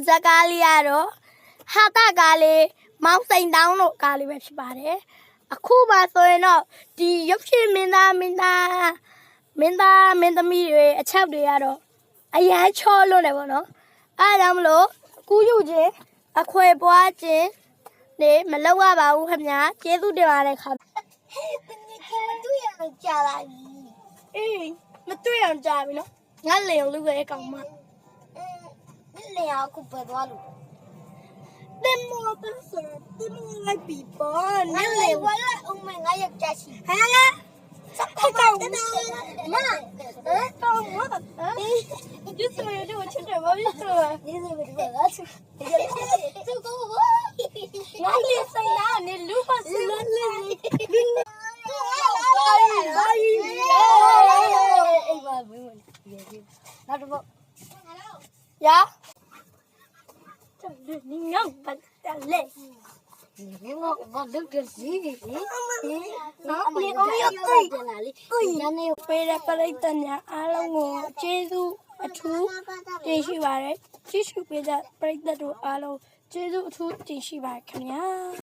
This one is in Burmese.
ဇက်ကားလေးကတော့ဟာတာကားလေးမောင်စိန်တောင်းတို့ကားလေးပဲဖြစ်ပါတယ်အခုပါဆိုရင်တော့ဒီရုပ်ရှင်မင်းသားမင်းသမီးတွေအချက်တွေကတော့အရန်ချောလွန်းတယ်ပေါ့နော်အားကြောင့်မလို့ကူးယူခြင်းအခွေပွားခြင်းနေမလောက်ရပါဘူးခင်ဗျာကျေးဇူးတင်ပါတယ်ခါတကယ်မတွေ့ရအောင်ကြာလာပြီအေးမတွေ့အောင်ကြာပြီနော်ငါလေအောင်လုပ်ရဲကောင်မလေအောင်ခုပဲသွားလို့တင်မောတက်စတင်မောလိုက်ပြီပေါ့ငါလေဝါလာအောင်မငါရက်ကြရှိဟာစက်ကောင်းမတော့မဒီဆိုရတော့ချစ်တယ်ဘာဖြစ်လို့ဒီဆိုရတော့ငါချစ်သူကောငါလေးစိတ်နာနေလူပါစလန်းလေးနောက်တော့ရ你让把它累，你我录个戏，你我要对的哪里？人家那回来把那等下阿拉我接住出，继续玩嘞，继续别的把那都阿拉接住出继续玩，看呀。